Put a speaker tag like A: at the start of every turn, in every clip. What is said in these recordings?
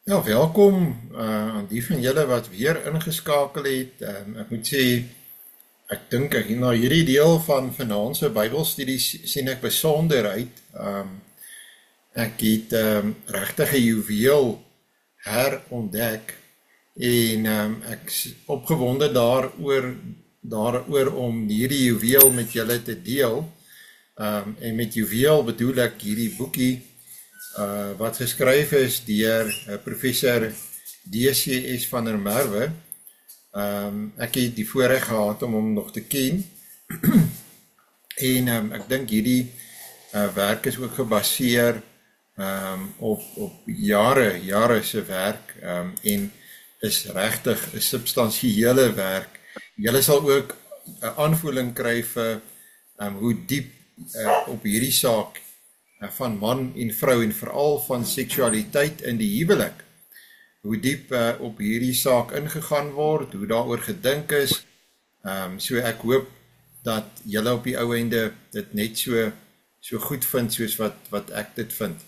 A: Ja, welkom aan die van julle wat weer ingeskakel het. Ek moet sê, ek dink ek na hierdie deel van vanaand se Bybelstudies sien ek besonder uit. Ek het regtig 'n juweel herontdek en ek is opgewonde daaroor om hierdie juweel met julle te deel. En met juweel bedoel ek hierdie boekie wat geskryf is deur professor D.C.S. van der Merwe. Ek het die voorreg gehad om hom nog te ken en ek dink hierdie werk is ook gebaseer op jare se werk en is regtig 'n substansiële werk. Julle sal ook 'n aanvoeling kry vir hoe diep op hierdie saak van man en vrou en veral van seksualiteit in die huwelik, hoe diep op hierdie saak ingegaan word, hoe daaroor gedink is. So ek hoop dat julle op die ou einde dit net so goed vind soos wat ek dit vind.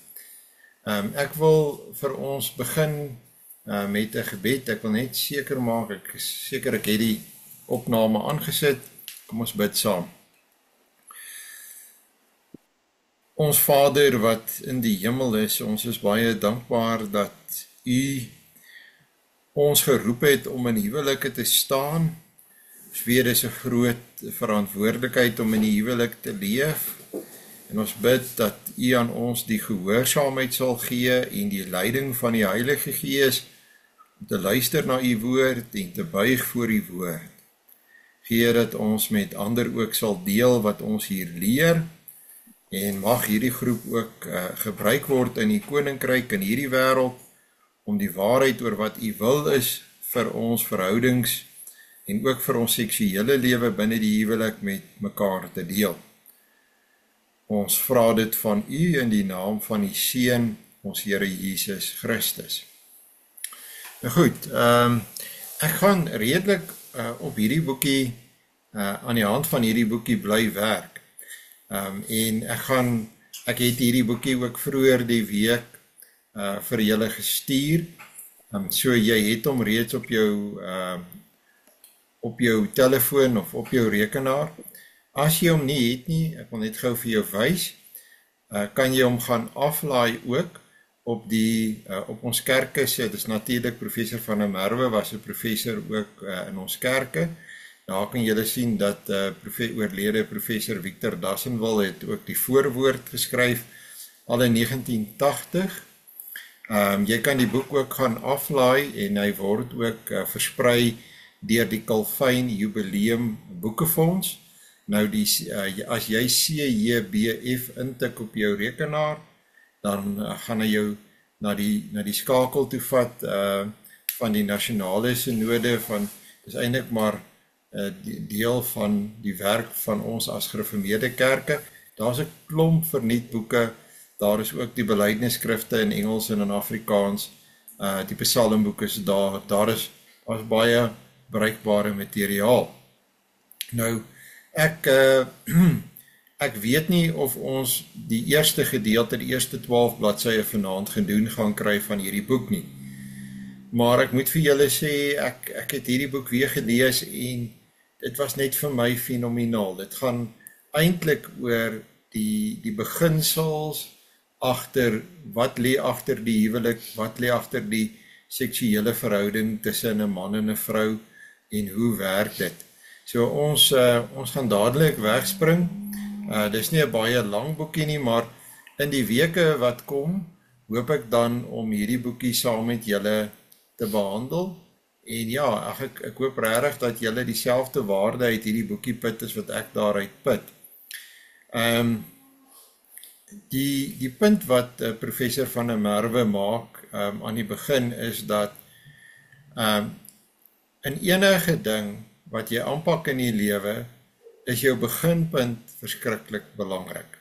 A: Ek wil vir ons begin met 'n gebed. Ek wil net seker maak, ek het die opname aangesit. Kom ons bid saam. Ons Vader wat in die hemel is, ons is baie dankbaar dat U ons geroep het om in huwelike te staan. Ons weet dis 'n groot verantwoordelikheid om in die huwelik te leef. En ons bid dat U aan ons die gehoorsaamheid sal gee en die leiding van die Heilige Gees om te luister na U woord en te buig voor U woord. Gee dat ons met ander ook sal deel wat ons hier leer. En mag hierdie groep ook gebruik word in die koninkryk in hierdie wêreld om die waarheid oor wat U wil is vir ons verhoudings en ook vir ons seksuele lewe binne die huwelik met mekaar te deel. Ons vra dit van U in die naam van die Seun, ons Here Jesus Christus. Nou goed, ek gaan redelik op hierdie boekie, aan die hand van hierdie boekie bly werk. En ek het hierdie boekie ook vroeër die week vir julle gestuur. So jy het hom reeds op jou telefoon of op jou rekenaar. As jy hom nie het nie, ek wil net gou vir jou wys, kan jy hom gaan aflaai ook op ons kerke. Dit is natuurlik professor van der Merwe was 'n professor ook in ons kerke. Daar kan julle sien dat oorlede professor Victor Dassenwil het ook die voorwoord geskryf al in 1980. Jy kan die boek ook gaan aflaai en hy word ook versprei deur die Calvin Jubileum Boekefonds. Nou as jy CJBF intik op jou rekenaar, dan gaan hy jou na die skakel toe vat van die nasionale synode dis eintlik maar deel van die werk van ons as gereformeerde kerke. Daar's 'n klomp vernietboeke, daar is ook die belydenisskrifte in Engels en in Afrikaans, die psalmboeke is daar is baie bruikbare materiaal. Nou, ek weet nie of ons die eerste gedeelte, die eerste 12 bladsye vanaand gaan kry van hierdie boek nie. Maar ek moet vir julle sê, ek het hierdie boek weer gelees en dit was net vir my fenomenaal. Dit gaan eintlik oor die beginsels agter wat lê agter die huwelik, wat lê agter die seksuele verhouding tussen 'n man en 'n vrou en hoe werk dit. So ons gaan dadelik wegspring. Dis nie 'n baie lang boekie nie, maar in die weke wat kom, hoop ek dan om hierdie boekie saam met julle te behandel. En ja, ek hoop regtig dat julle dieselfde waarde uit hierdie boekie put as wat ek daaruit put. Die punt wat professor van der Merwe maak aan die begin is dat in enige ding wat jy aanpak in die lewe, is jou beginpunt verskriklik belangrik.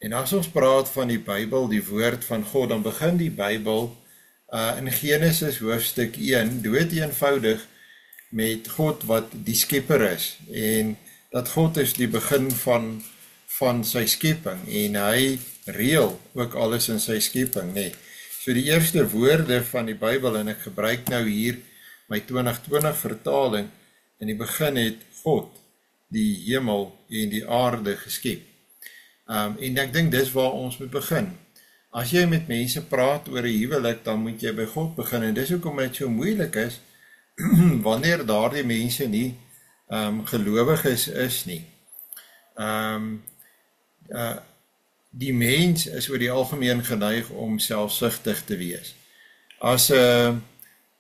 A: En as ons praat van die Bybel, die woord van God, dan begin die Bybel in Genesis hoofstuk 1, dood eenvoudig met God wat die skepper is, en dat God is die begin van sy skepping, en hy reël ook alles in sy skepping, nee. So die eerste woorde van die Bybel, en ek gebruik nou hier my 2020 vertaling, in die begin het God die hemel en die aarde geskep. En ek dink dis waar ons moet begin. As jy met mense praat oor 'n huwelik, dan moet jy by God begin, en dis hoekom dit so moeilik is, wanneer daardie mense nie gelowiges is nie. Die mens is oor die algemeen geneig om selfsugtig te wees. As 'n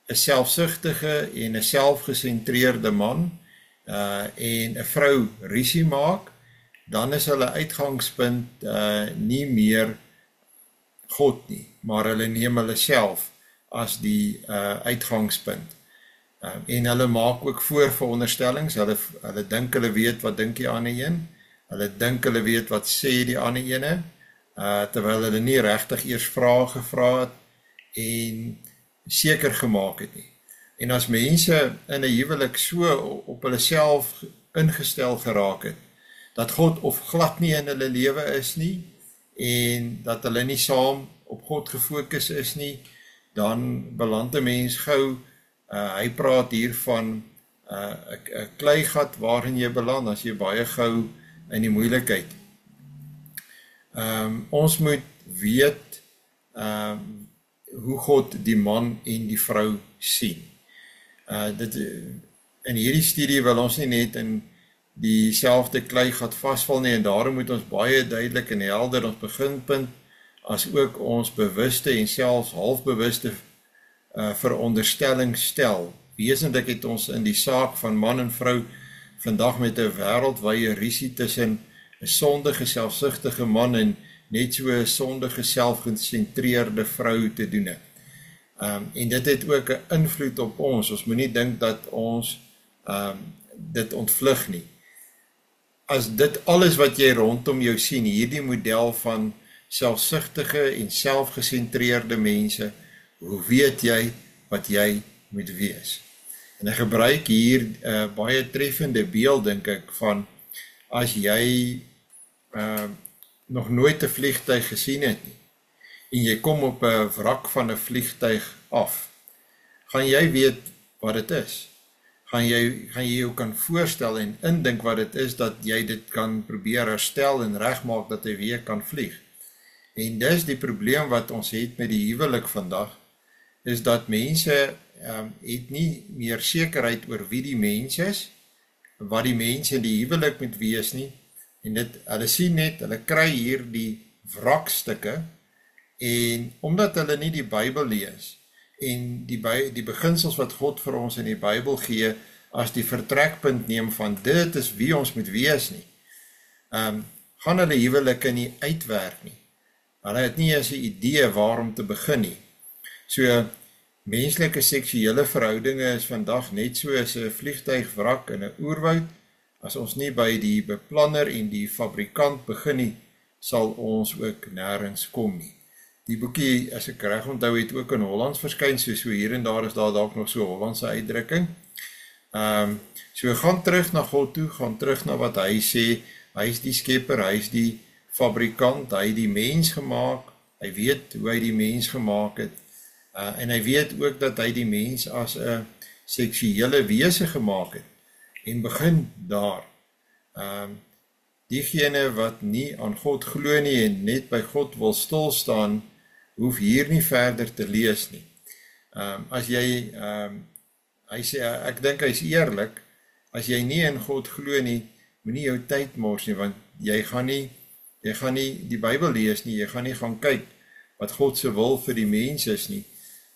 A: selfsugtige en 'n selfgesentreerde man en 'n vrou rusie maak, dan is hulle uitgangspunt nie meer God nie, maar hulle neem hulle self as die uitgangspunt. En hulle maak ook voorveronderstellings, hulle dink hulle weet wat dink die ander een, hulle dink hulle weet wat sê die ander ene, terwyl hulle nie regtig eers vrae gevra het en seker gemaak het nie. En as mense in 'n huwelik so op hulle self ingestel geraak het, dat God of glad nie in hulle lewe is nie, en dat hulle nie saam op God gefokus is nie, dan beland 'n mens gou, hy praat hier van 'n kleigat waarin jy beland, as jy baie gou in die moeilikheid. Ons moet weet hoe God die man en die vrou sien. In hierdie studie wil ons nie net in dieselfde kleigat vasval nie, en daarom moet ons baie duidelik en helder ons beginpunt, as ook ons bewuste en selfs halfbewuste veronderstelling stel. Wesentlik het ons in die saak van man en vrou vandag met 'n wêreldwye rusie tussen 'n sondige, selfsugtige man en net so 'n sondige, selfgesentreerde vrou te doen. En dit het ook 'n invloed op ons. Ons moet nie dink dat ons dit ontvlug nie. As dit alles wat jy rondom jou sien, hierdie model van selfsugtige en selfgesentreerde mense, hoe weet jy wat jy moet wees? En ek gebruik hier baie treffende beeld, dink ek, van as jy nog nooit 'n vliegtuig gesien het nie, en jy kom op 'n wrak van 'n vliegtuig af, gaan jy weet wat dit is? Gaan jy jou kan voorstel en indink wat dit is, dat jy dit kan probeer herstel en regmaak dat hy weer kan vlieg? En dis die probleem wat ons het met die huwelik vandag, is dat mense het nie meer sekerheid oor wie die mens is, wat die mens in die huwelik moet wees nie, en hulle sien net, hulle kry hier die wrakstukke, en omdat hulle nie die Bybel lees, en die beginsels wat God vir ons in die Bybel gee, as die vertrekpunt neem van dit is wie ons moet wees nie, gaan hulle huwelike nie uitwerk nie. Hulle het nie eens 'n idee waarom te begin nie. So, menslike seksuele verhoudinge is vandag net so as 'n vliegtuigwrak in 'n oerwoud. As ons nie by die beplanner en die fabrikant begin nie, sal ons ook nêrens kom nie. Die boekie, as ek reg onthou, het ook in Hollands verskyn, so hier en daar is daar dalk nog so Hollandse uitdrukking. So gaan terug na God toe, gaan terug na wat hy sê, hy is die skepper, hy is die fabrikant, hy het die mens gemaak, hy weet hoe hy die mens gemaak het, en hy weet ook dat hy die mens as 'n seksuele wese gemaak het, en begin daar. Diegene wat nie aan God glo nie en net by God wil stilstaan, hoef hier nie verder te lees nie. As jy, hy sê, ek dink hy is eerlik, as jy nie in God glo nie, moenie jou tyd mors nie, want jy gaan nie die Bybel lees nie, jy gaan nie gaan kyk wat God se wil vir die mens is nie,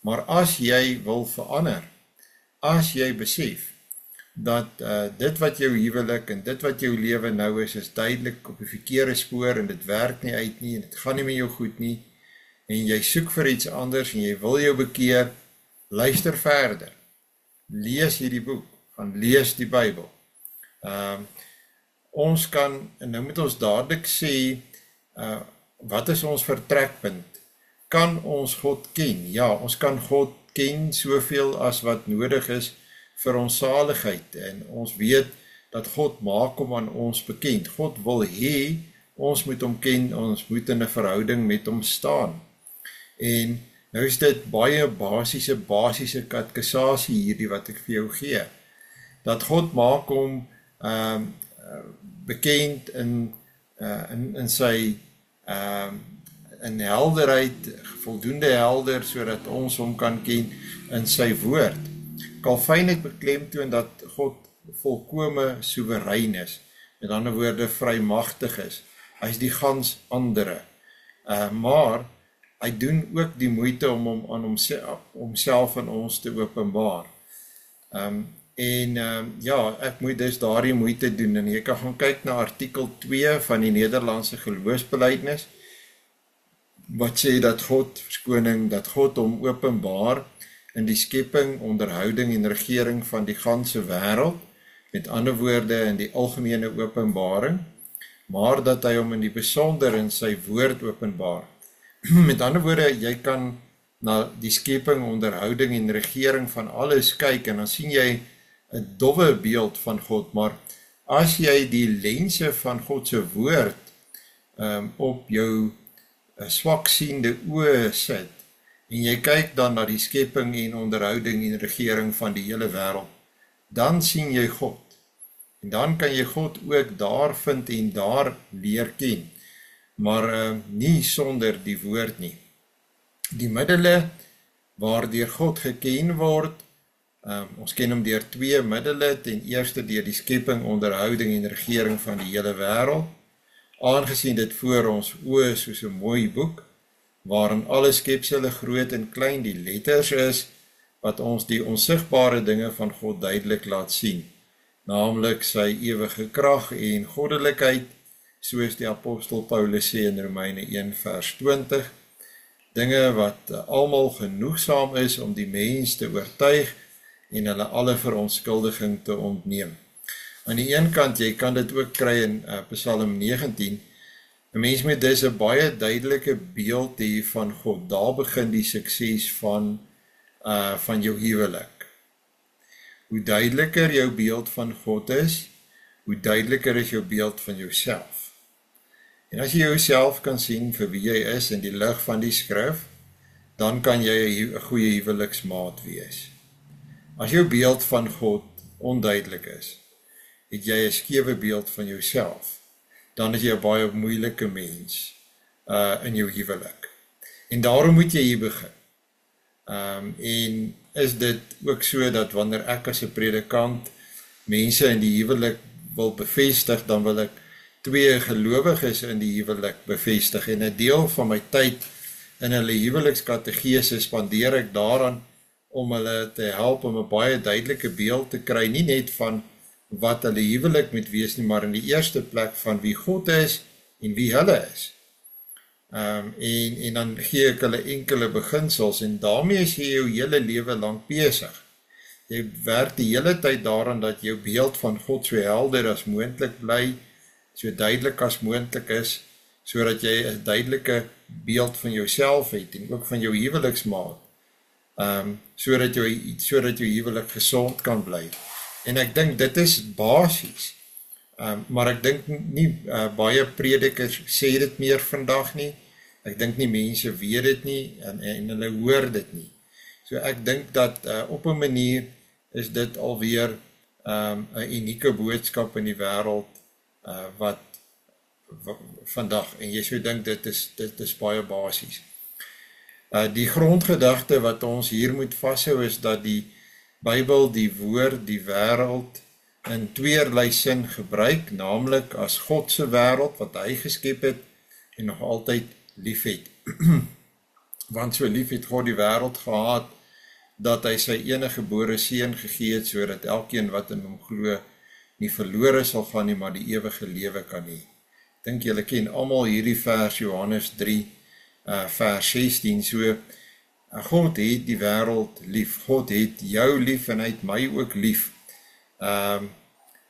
A: maar as jy wil verander, as jy besef, dat dit wat jou huwelik en dit wat jou lewe nou is duidelik op die verkeerde spoor, en dit werk nie uit nie, en dit gaan nie met jou goed nie, en jy soek vir iets anders, en jy wil jou bekeer, luister verder, lees hierdie boek, gaan lees die Bybel. Ons kan, en nou moet ons dadelik sê, wat is ons vertrekpunt? Kan ons God ken? Ja, ons kan God ken soveel as wat nodig is vir ons saligheid, en ons weet dat God maak hom aan ons bekend. God wil hê, ons moet hom ken, ons moet in 'n verhouding met hom staan. En Nou is dit baie basiese katekisasie hierdie wat ek vir jou gee. Dat God maak hom bekend in sy in helderheid, voldoende helder, sodat ons hom kan ken in sy woord. Calvin het beklemtoon dat God volkome soewerein is, met ander woorde vrymagtig is. Hy is die gans andere. Maar hy doen ook die moeite om hom aan homself en ons te openbaar. Ja, ek moet dus daardie moeite doen, en jy kan gaan kyk na artikel 2 van die Nederlandse geloofsbelijdenis, wat sê dat God hom openbaar in die skepping, onderhouding en regering van die ganse wêreld, met ander woorde in die algemene openbaring, maar dat hy hom in die besonder in sy woord openbaar. Met ander woorde, jy kan na die skepping, onderhouding en regering van alles kyk, en dan sien jy 'n dowwe beeld van God, maar as jy die lense van God se woord op jou swakziende oë sit, en jy kyk dan na die skepping en onderhouding en regering van die hele wêreld, dan sien jy God. En dan kan jy God ook daar vind en daar leer ken, maar nie sonder die woord nie. Die middele waardeur God geken word, ons ken hom deur 2 middele, ten eerste deur die skepping, onderhouding en regering van die hele wêreld, aangesien dit voor ons oë soos 'n mooi boek, waarin alle skepsele groot en klein die letters is, wat ons die onsigbare dinge van God duidelik laat sien, naamlik sy ewige krag en goddelikheid, soos die apostel Paulus sê in Romeine 1 vers 20, dinge wat almal genoegsaam is om die mens te oortuig en hulle alle verontskuldiging te ontneem. Aan die een kant, jy kan dit ook kry in Psalm 19, 'n mens moet dus 'n baie duidelike beeld hê van God. Daar begin die sukses van jou huwelik. Hoe duideliker jou beeld van God is, hoe duideliker is jou beeld van jouself. En as jy jouself kan sien vir wie jy is in die lig van die skrif, dan kan jy 'n goeie huweliksmaat wees. As jou beeld van God onduidelik is, het jy 'n skewe beeld van jouself, dan is jy 'n baie moeilike mens in jou huwelik. En daarom moet jy hier begin. En is dit ook so dat wanneer ek as 'n predikant mense in die huwelik wil bevestig, dan wil ek 2 gelowiges in die huwelik bevestig, en 'n deel van my tyd in hulle huwelikskategese spandeer ek daaraan om hulle te help om 'n baie duidelike beeld te kry, nie net van wat hulle huwelik moet wees nie, maar in die eerste plek van wie God is en wie hulle is. En dan gee ek hulle enkele beginsels, en daarmee is jy jou hele lewe lank besig. Jy werk die hele tyd daaraan dat jou beeld van God so helder as moontlik bly, so duidelik as moontlik is, sodat jy 'n duidelike beeld van jouself het, en ook van jou huweliksmaat, sodat jou huwelik gesond kan bly. En ek dink dit is basies, maar ek dink nie baie predikers sê dit meer vandag nie. Ek dink nie mense weet dit nie, en hulle hoor dit nie. So ek dink dat op 'n manier is dit alweer 'n unieke boodskap in die wêreld wat vandag, en jy sou dink dit is baie basies. Die grondgedagte wat ons hier moet vashou is dat die Bybel, die woord, die wêreld in tweeërlei sin gebruik, naamlik as God se wêreld wat hy geskep het en nog altyd lief het. Want so lief het God die wêreld gehad, dat hy sy enige gebore seun gegee het, sodat elkeen wat in hom glo nie verlore sal gaan nie, maar die ewige lewe kan hê. Dink julle ken almal hierdie vers, Johannes 3, vers 16, so, God het die wêreld lief, God het jou lief, en hy het my ook lief.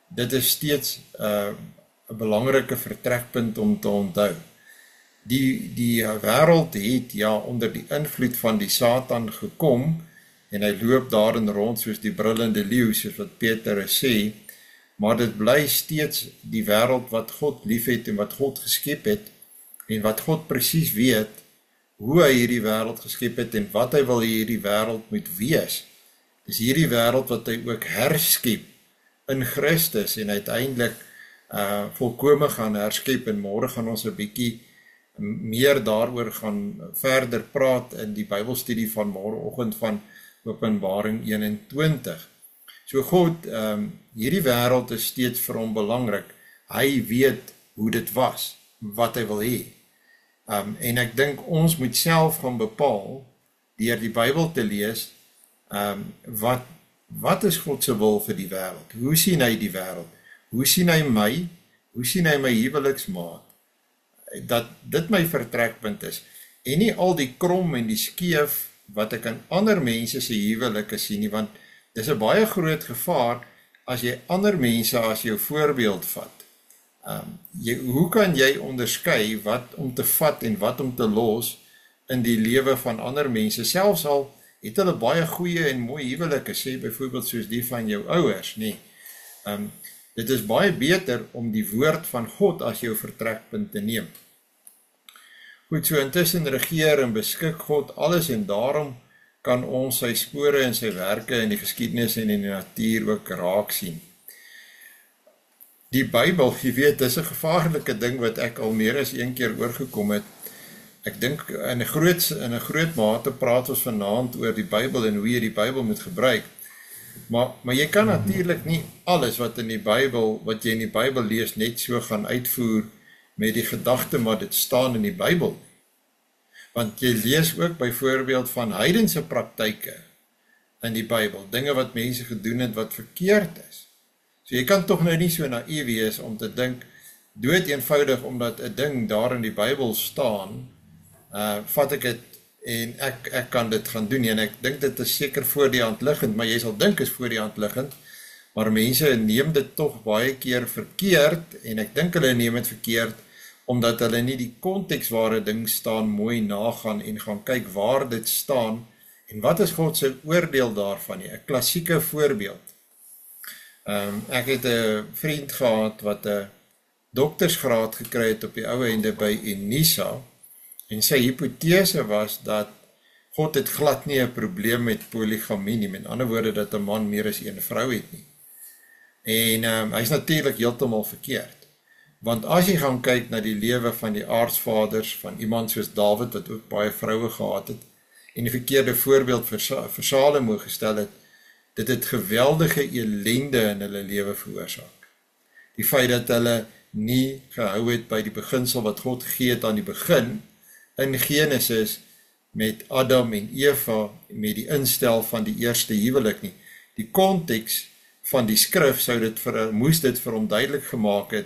A: Dit is steeds 'n belangrike vertrekpunt om te onthou. Die wêreld het onder die invloed van die Satan gekom, en hy loop daarin rond soos die brullende leeu, soos wat Petrus sê, maar dit bly steeds die wêreld wat God lief het en wat God geskep het, en wat God presies weet, hoe hy hierdie wêreld geskep het en wat hy wil hê hierdie wêreld moet wees. Dis hierdie wêreld wat hy ook herskep in Christus en uiteindelik volkome gaan herskep, en môre gaan ons 'n bietjie meer daaroor gaan verder praat in die Bybelstudie van môreoggend van Openbaring 21. So God, hierdie wêreld is steeds vir hom belangrik. Hy weet hoe dit was, wat hy wil hê. En ek dink ons moet self gaan bepaal, deur die Bybel te lees, wat is God se wil vir die wêreld? Hoe sien hy die wêreld? Hoe sien hy my? Hoe sien hy my huweliksmaat? Dat dit my vertrekpunt is. En nie al die krom en die skeef wat ek aan ander mense se huwelike sien nie, want dis 'n baie groot gevaar as jy ander mense as jou voorbeeld vat. Hoe kan jy onderskei wat om te vat en wat om te los in die lewe van ander mense? Selfs al het hulle baie goeie en mooi huwelike, sê byvoorbeeld soos die van jou ouers, nee. Dit is baie beter om die woord van God as jou vertrekpunt te neem. Goed, so intussen regeer en beskik God alles, en daarom kan ons sy spore en sy werke in die geskiedenis en in die natuur ook raak sien. Die Bybel, jy weet, dis 'n gevaarlike ding wat ek al meer as een keer oorgekom het. Ek dink in 'n groot mate praat ons vanaand oor die Bybel en hoe jy die Bybel moet gebruik. Maar jy kan natuurlik nie alles wat jy in die Bybel lees net so gaan uitvoer met die gedagte maar dit staan in die Bybel. Want jy lees ook byvoorbeeld van heidense praktyke in die Bybel, dinge wat mense gedoen het wat verkeerd is. So jy kan tog nou nie so naïef wees om te dink, dood eenvoudig omdat 'n ding daar in die Bybel staan, vat ek dit en ek kan dit gaan doen, en ek dink dit is seker voor die hand liggend, maar jy sal dink is voor die hand liggend, maar mense neem dit tog baie keer verkeerd, en ek dink hulle neem dit verkeerd, omdat hulle nie die konteks waar 'n ding staan mooi nagaan en gaan kyk waar dit staan, en wat is God se oordeel daarvan nie. 'n klassieke voorbeeld. Ek het 'n vriend gehad wat 'n doktersgraad gekry het op die ou ende by Unisa, en sy hipotese was dat God het glad nie 'n probleem met polygamie nie, met ander woorde dat 'n man meer as een vrou het nie. En hy is natuurlik heeltemal verkeerd. Want as jy gaan kyk na die lewe van die aartsvaders, van iemand soos Dawid, wat ook baie vroue gehad het, en die verkeerde voorbeeld vir Salomo gestel het, dit het geweldige ellende in hulle lewe veroorsaak. Die feit dat hulle nie gehou het by die beginsel wat God gegee het aan die begin, in Genesis, met Adam en Eva, met die instel van die eerste huwelik nie. Die konteks van die skrif moes dit vir hom duidelik gemaak het,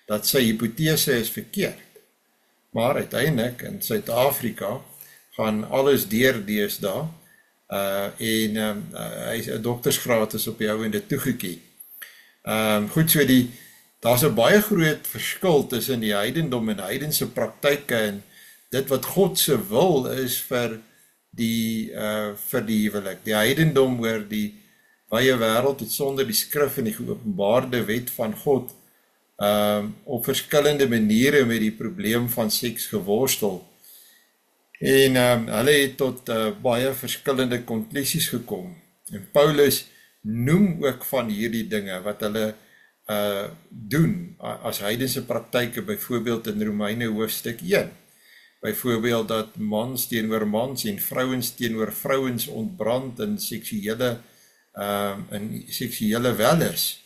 A: dat sy hipotese is verkeerd. Maar uiteindelik in Suid-Afrika gaan alles deur deesdae, en hy is 'n doktersgraad is op die ou ende toegeken. Goed, so daar's 'n baie groot verskil tussen die heidendom en heidense praktyke, en dit wat God se wil is vir die huwelik. Die heidendom oor die wye wêreld het sonder die skrif en die geopenbaarde wet van God op verskillende maniere met die probleem van seks geworstel. En hulle het tot baie verskillende konklusies gekom. En Paulus noem ook van hierdie dinge wat hulle doen as heidense praktyke, byvoorbeeld in Romeine hoofstuk 1. Byvoorbeeld dat mans teenoor mans en vrouens teenoor vrouens ontbrand in seksuele welles.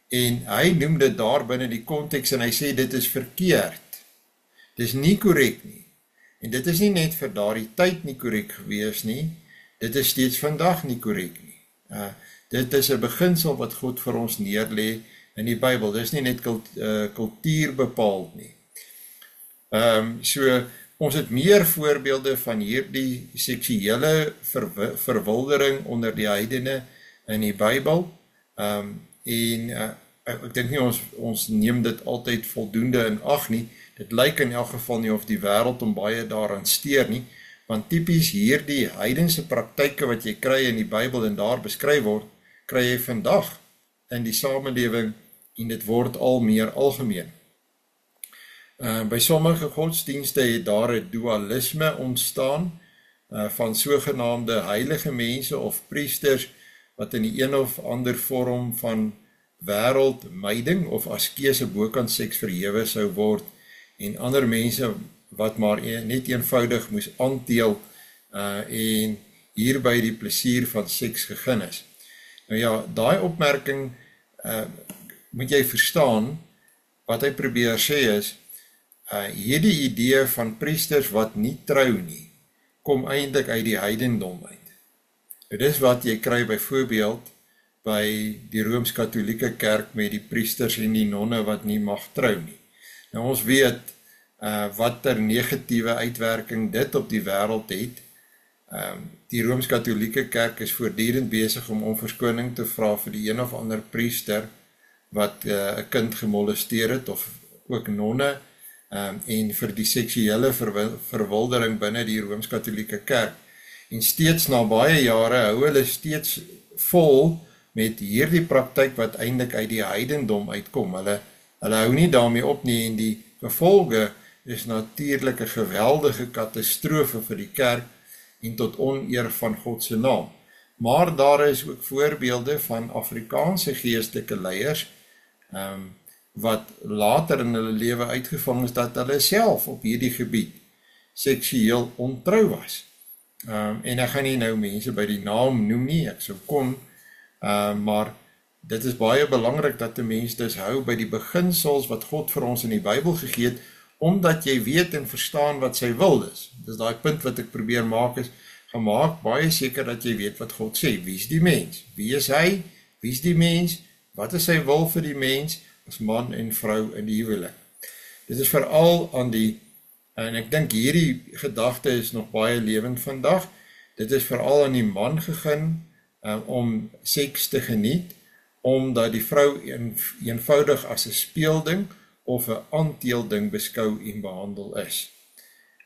A: En hy noem dit daar binne die konteks, en hy sê dit is verkeerd. Dit is nie korrek nie. En dit is nie net vir daardie tyd nie korrek gewees nie, dit is steeds vandag nie korrek nie. Dit is 'n beginsel wat God vir ons neerlê in die Bybel. Dit is nie net kultuur bepaald nie. So ons het meer voorbeelde van hierdie seksuele verwildering onder die heidene in die Bybel. Ek dink nie ons neem dit altyd voldoende in ag nie. Dit lyk in elk geval nie of die wêreld om baie daaraan steur nie, want tipies hierdie heidense praktyke wat jy kry in die Bybel en daar beskryf word, kry jy vandag in die samelewing, en dit word al meer algemeen. By sommige godsdienste het daar 'n dualisme ontstaan van sogenaamde heilige mense of priesters wat in die een of ander vorm van wêreldmyding of askese bokant seks verhewe sou word en ander mense wat maar net eenvoudig moes aanteel en hierby die plesier van seks gegeen is. Nou ja, daai opmerking moet jy verstaan, wat hy probeer sê is, hierdie idee van priesters wat nie trou nie, kom eintlik uit die heidendom uit. Dit is wat jy kry byvoorbeeld by die Rooms-Katholieke kerk met die priesters en die nonne wat nie mag trou nie. Nou ons weet wat ter negatiewe uitwerking dit op die wêreld het. Die Rooms-Katholieke kerk is voortdurend besig om verskoning te vra vir die een of ander priester wat 'n kind gemolesteer het of ook nonne en vir die seksuele verwildering binne die Rooms-Katholieke kerk. En steeds na baie jare hou hulle steeds vol met hierdie praktyk wat eintlik uit die heidendom uitkom. Hulle hou nie daarmee op nie en die gevolge is natuurlik 'n geweldige katastrofe vir die kerk en tot oneer van God se naam. Maar daar is ook voorbeelde van Afrikaanse geestelike leiers wat later in hulle lewe uitgevang is dat hulle self op hierdie gebied seksueel ontrou was. En ek gaan nie nou mense by die naam noem nie, ek sou kon, maar dit is baie belangrik dat 'n mens dus hou by die beginsels wat God vir ons in die Bybel gegee het, omdat jy weet en verstaan wat sy wil is. Dis daai punt wat ek probeer maak is, gemaak baie seker dat jy weet wat God sê. Wie is die mens? Wie is hy? Wie is die mens? Wat is sy wil vir die mens as man en vrou in die huwelik? Dit is veral aan die, en ek dink hierdie gedagte is nog baie lewend vandag, dit is veral aan die man gegeen om seks te geniet, omdat die vrou eenvoudig as 'n speelding of 'n aanteelding beskou en behandel is.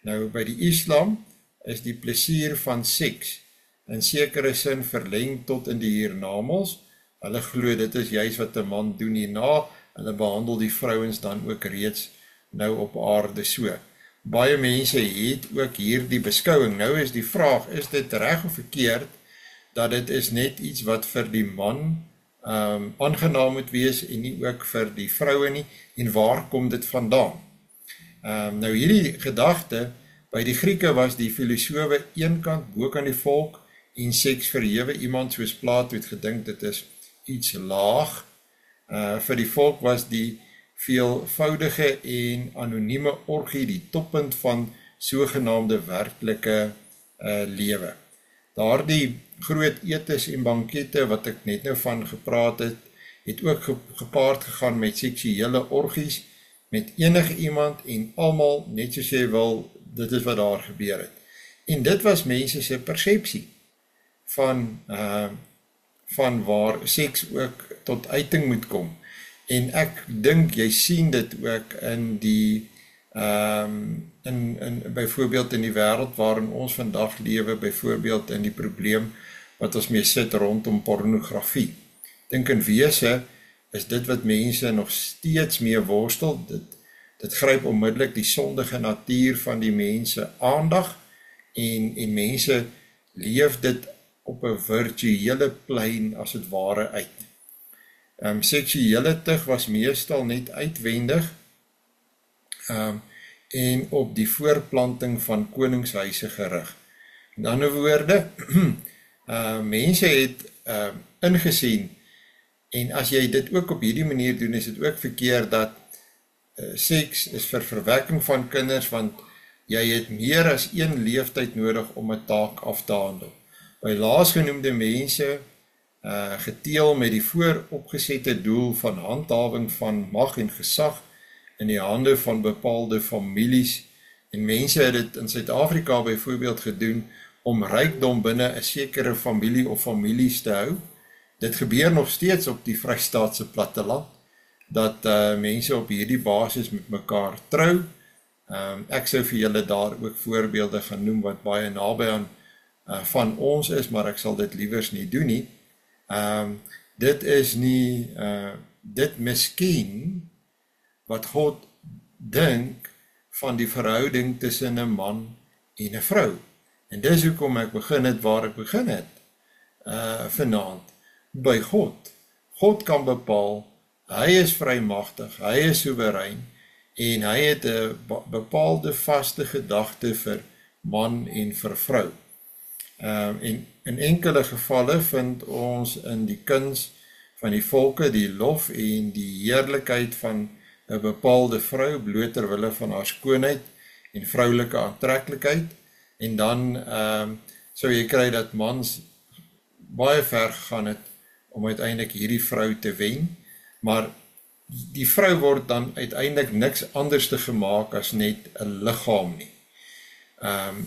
A: Nou by die Islam is die plesier van seks in sekere sin verleng tot in die hiernamaals. Hulle glo dit is juis wat 'n man doen hierna, hulle behandel die vrouens dan ook reeds nou op aarde so. Baie mense het ook hierdie beskouing. Nou is die vraag, is dit reg of verkeerd, dat dit is net iets wat vir die man aangenaam moet wees en nie ook vir die vroue nie, en waar kom dit vandaan? Nou hierdie gedagte, by die Grieke was die filosofe eenkant bokant die volk en seks verhewe. Iemand soos Plato het gedink dit is iets laag. Vir die volk was die veelvoudige en anonieme orgie die toppunt van sogenaamde werklike lewe. Daardie groot etes en bankette wat ek net nou van gepraat het ook gepaard gegaan met seksuele orgies, met enige iemand en almal net soos jy wil, dit is wat daar gebeur het. En dit was mense se persepsie van waar seks ook tot uiting moet kom. En ek dink jy sien dit ook in die byvoorbeeld in die wêreld waarin ons vandag lewe, byvoorbeeld in die probleem wat ons mee sit rondom pornografie. Dink in wese is dit wat mense nog steeds mee worstel. Dit gryp onmiddellik die sondige natuur van die mense aandag en mense leef dit op 'n virtuele plein as het ware uit. Seksuele tug was meestal net uitwendig en op die voorplanting van koningshuise gerig. In ander woorde, mense het ingesien, en as jy dit ook op hierdie manier doen, is dit ook verkeerd dat seks is vir verwekking van kinders, want jy het meer as een leeftyd nodig om 'n taak af te handel. By laasgenoemde mense geteel met die vooropgesette doel van handhawing van mag en gesag in die hande van bepaalde families, en mense het dit in Suid-Afrika byvoorbeeld gedoen om rykdom binne 'n sekere familie of families te hou. Dit gebeur nog steeds op die Vrystaatse platteland, dat mense op hierdie basis met mekaar trou. Ek sou vir julle daar ook voorbeelde gaan noem wat baie naby aan van ons is, maar ek sal dit liewers nie doen nie. Dit is nie, dit miskien wat God dink van die verhouding tussen 'n man en 'n vrou. En dis hoekom ek begin het waar ek begin het vanaand, by God. God kan bepaal, hy is vrymagtig, hy is soewerein, en hy het 'n bepaalde vaste gedagte vir man en vir vrou. En in enkele gevalle vind ons in die kuns van die volke die lof en die heerlikheid van 'n bepaalde vrou, bloot ter wille van haar skoonheid en vroulike aantreklikheid, en dan sou jy kry dat mans baie ver gegaan het om uiteindelik hierdie vrou te wen, maar die vrou word dan uiteindelik niks anders te gemaak as net 'n liggaam nie.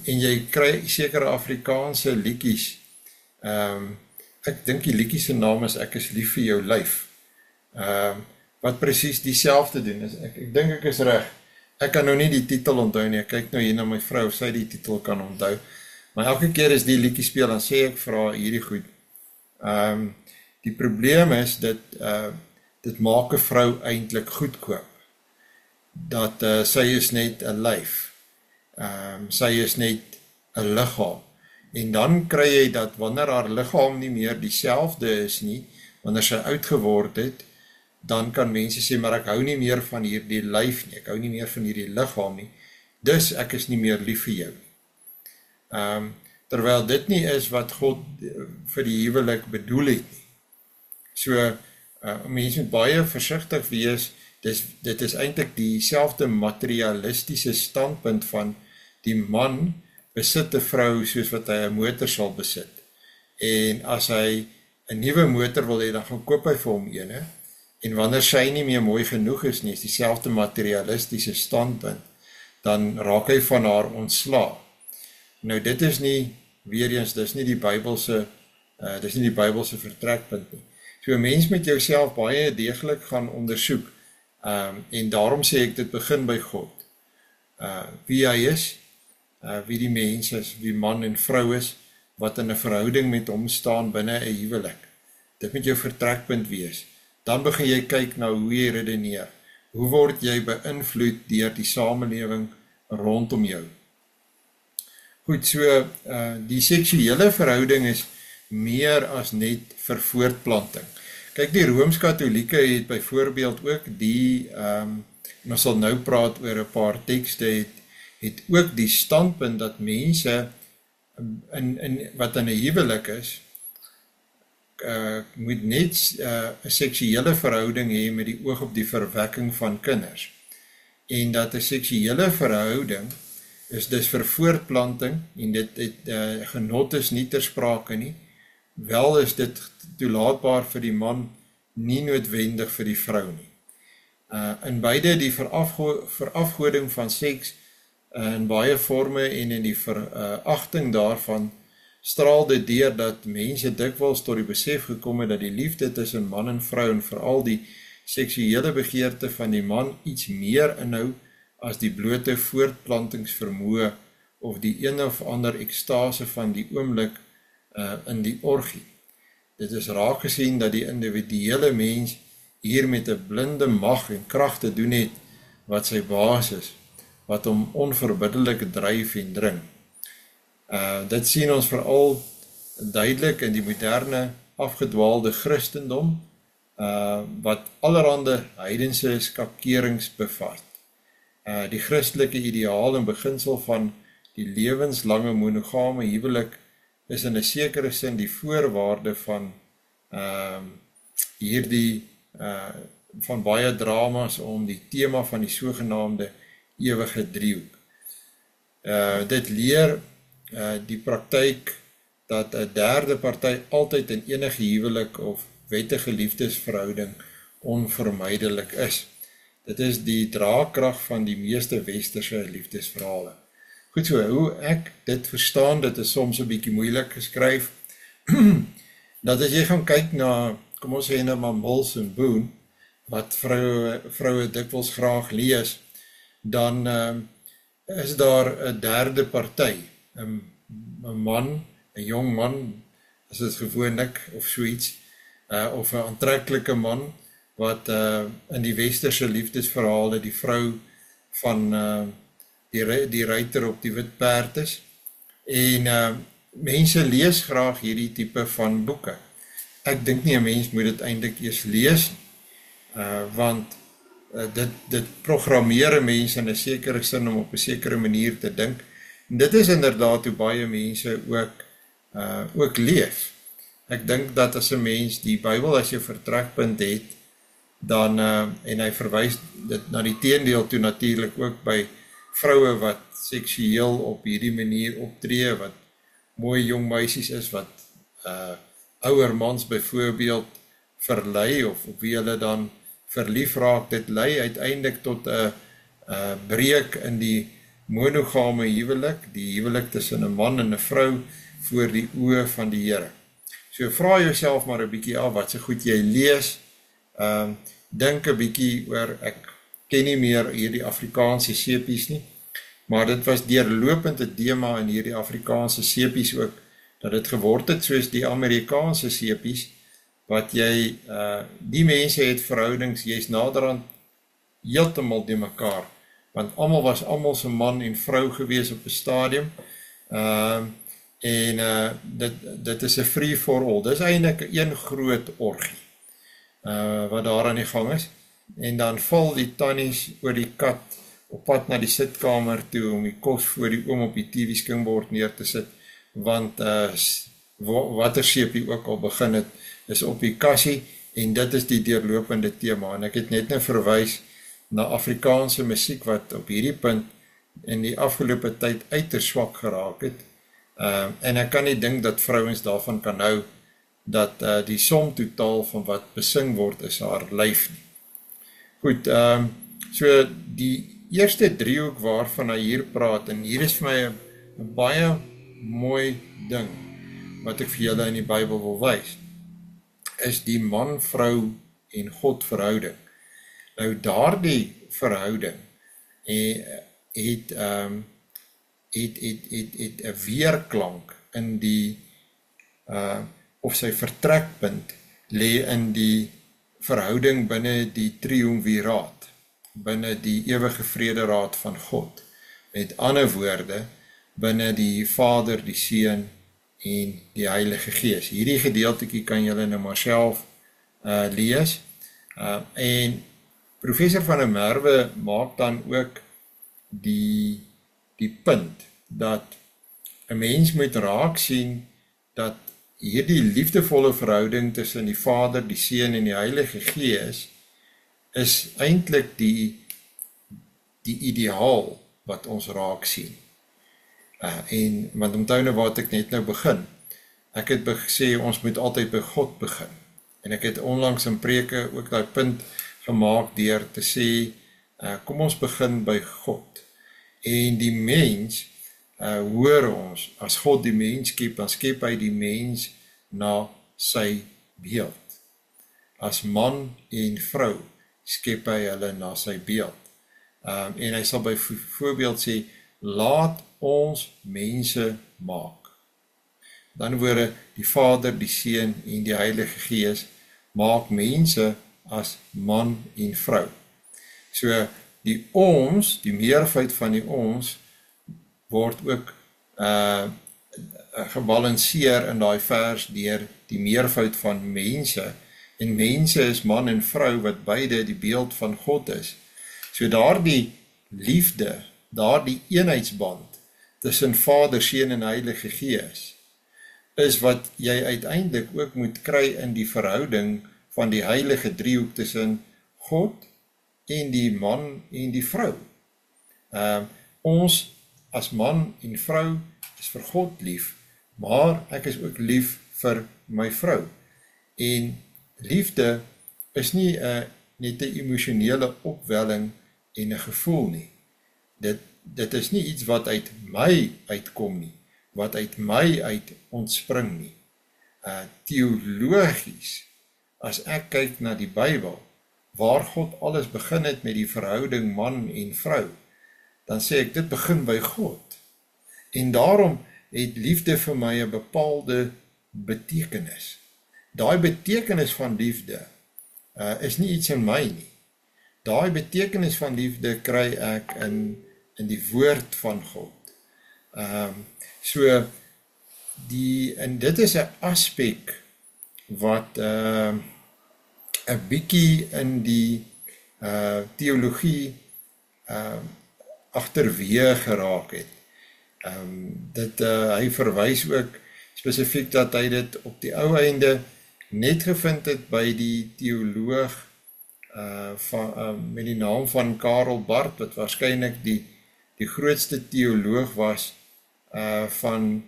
A: En jy kry sekere Afrikaanse liedjies, ek dink die liedjie se naam is Ek is lief vir jou lyf, wat presies dieselfde doen. Ek dink ek is reg. Ek kan nou nie die titel onthou nie, ek kyk nou hier na my vrou, of sy die titel kan onthou, maar elke keer as die liedjie speel, dan sê ek vir haar hierdie goed. Die probleem is, dit maak 'n vrou eintlik goedkoop, dat sy is net 'n lyf, sy is net 'n liggaam, en dan kry jy dat wanneer haar liggaam nie meer dieselfde is nie, wanneer sy oud geword het, dan kan mense sê, maar ek hou nie meer van hierdie lyf nie, ek hou nie meer van hierdie liggaam nie, dus ek is nie meer lief vir jou nie. Terwyl dit nie is wat God vir die huwelik bedoel het nie. So, mense moet baie versigtig wees, dit is eintlik dieselfde materialistiese standpunt van die man besit 'n vrou soos wat hy 'n motor sal besit. En as hy 'n nuwe motor wil hê, dan gaan koop hy vir hom ene, en wanneer sy nie meer mooi genoeg is nie, is dieselfde materialistiese standpunt, dan raak hy van haar ontslae. Nou dit is nie, weer eens, dis nie die Bybelse vertrekpunt nie. So 'n mens met jouself baie deeglik gaan ondersoek, en daarom sê ek, dit begin by God. Wie hy is, wie die mens is, wie man en vrou is, wat in 'n verhouding met hom staan binne 'n huwelik. Dit moet jou vertrekpunt wees. Dan begin jy kyk na hoe jy redeneer. Hoe word jy beïnvloed deur die samelewing rondom jou? Goed, so die seksuele verhouding is meer as net vir voortplanting. Kyk, die Rooms-Katolieke het byvoorbeeld ook die, en ons sal nou praat oor 'n paar tekste, het ook die standpunt dat mense wat in 'n huwelik is, moet net 'n seksuele verhouding hê met die oog op die verwekking van kinders. En dat 'n seksuele verhouding is dus vir voortplanting, en dit genot is nie ter sprake nie, wel is dit toelaatbaar vir die man, nie noodwendig vir die vrou nie. In beide die verafgoding van seks, in baie vorme en in die veragting daarvan, straal dit deur dat mense dikwels tot die besef gekom het dat die liefde tussen man en vrou, en veral die seksuele begeerte van die man, iets meer inhou as die blote voortplantingsvermoë of die een of ander ekstase van die oomblik in die orgie. Dit is raak gesien dat die individuele mens hier met 'n blinde mag en krag te doen het, wat sy baas is, wat hom onverbiddelik dryf en dring. Dit sien ons veral duidelik in die moderne afgedwaalde Christendom, wat allerhande heidense skakerings bevat. Die Christelike ideaal en beginsel van die lewenslange monogame huwelik is in 'n sekere sin die voorwaarde van hierdie van baie dramas om die tema van die sogenaamde ewige driehoek. Dit leer die praktyk dat 'n derde party altyd in enige huwelik of wettige liefdesverhouding onvermydelik is. Dit is die draagkrag van die meeste westerse liefdesverhale. Goed so, hoe ek dit verstaan, dit is soms 'n bietjie moeilik geskryf, dat as jy gaan kyk na, kom ons sê nou maar Mills en Boon, wat vroue dikwels graag lees, dan is daar 'n derde party, 'n man, 'n jong man, as dit gewoonlik, of so iets, of 'n aantreklike man, wat in die westerse liefdesverhale die vrou van die ruiter op die wit perd is. En mense lees graag hierdie tipe van boeke. Ek dink nie 'n mens moet dit eintlik eers lees nie, want dit programmeer 'n mens in 'n sekere sin om op 'n sekere manier te dink. En dit is inderdaad hoe baie mense ook leef. Ek dink dat as 'n mens die Bybel as jou vertrekpunt het, dan, en hy verwys dit na die teendeel toe natuurlik ook by vroue wat seksueel op hierdie manier optree, wat mooi jong meisies is, wat ouer mans byvoorbeeld verlei, of op wie hulle dan verlief raak, dit lei uiteindelik tot 'n breek in die monogame huwelik, die huwelik tussen 'n man en 'n vrou voor die oë van die Here. So vra jouself maar 'n bietjie af wat se goed jy lees, dink 'n bietjie oor, ek ken nie meer hierdie Afrikaanse sepies nie, maar dit was deurlopend 'n tema in hierdie Afrikaanse sepies ook, dat dit geword het soos die Amerikaanse sepies, wat jy, die mense het verhoudings, jy is naderhand heeltemal die mekaar, want almal was almal se man en vrou gewees op 'n stadium, dit is 'n free for all, dis eintlik een groot orgie, wat daar aan die gang is, en dan val die tannies oor die kat, op pad na die sitkamer toe, om die kos voor die oom op die TV-skynbord neer te sit, want wat sepie ook al begin het, is op die kassie, en dit is die deurlopende tema, en ek het net nou verwys na Afrikaanse musiek, wat op hierdie punt in die afgelope tyd uiters swak geraak het, en ek kan nie dink dat vrouens daarvan kan hou, dat die som totaal van wat besing word is haar lyf nie. Goed, so die eerste driehoek waarvan hy hier praat, en hier is vir my 'n baie mooi ding, wat ek vir julle in die Bybel wil wys, is die man, vrou en God verhouding. Nou daardie verhouding het 'n weerklank in die, of sy vertrekpunt lê in die verhouding binne die triumviraat, binne die ewige vrederaad van God. Met ander woorde, binne die Vader, die Seun en die Heilige Gees. Hierdie gedeeltetjie kan julle nou maar self lees. En professor van der Merwe maak dan ook die punt dat 'n mens moet raak sien dat hierdie liefdevolle verhouding tussen die Vader, die Seun en die Heilige Gees is eintlik die ideaal wat ons raak sien. Want onthou nou wat ek net nou begin. Ek het gesê ons moet altyd by God begin. En ek het onlangs in preke ook daai punt gemaak deur te sê, kom ons begin by God. En die mens, hoor ons, as God die mens skep, dan skep hy die mens na sy beeld. As man en vrou skep hy hulle na sy beeld. En hy sal byvoorbeeld sê, laat ons mense maak. Dan woorde die Vader, die Seun en die Heilige Gees maak mense as man en vrou. So die ons, die meervoud van die ons, word ook gebalanseer in daai vers deur die meervoud van mense, en mense is man en vrou wat beide die beeld van God is. So daardie liefde, daardie eenheidsband tussen Vader, Seun en Heilige Gees, is wat jy uiteindelik ook moet kry in die verhouding van die heilige driehoek tussen God en die man en die vrou. Ons as man en vrou is vir God lief, maar ek is ook lief vir my vrou. En liefde is nie net 'n emosionele opwelling en 'n gevoel nie. Dit is nie iets wat uit my uitkom nie, wat uit my uit ontspring nie. Teologies, as ek kyk na die Bybel, waar God alles begin het met die verhouding man en vrou, dan sê ek, dit begin by God. En daarom het liefde vir my 'n bepaalde betekenis. Daai betekenis van liefde is nie iets in my nie. daai betekenis van liefde kry ek in die woord van God. So, en dit is 'n aspek wat 'n bietjie in die teologie agterweë geraak het. Hy verwys ook spesifiek dat hy dit op die ou einde net gevind het by die teoloog met die naam van Karl Barth, wat waarskynlik die grootste teoloog was van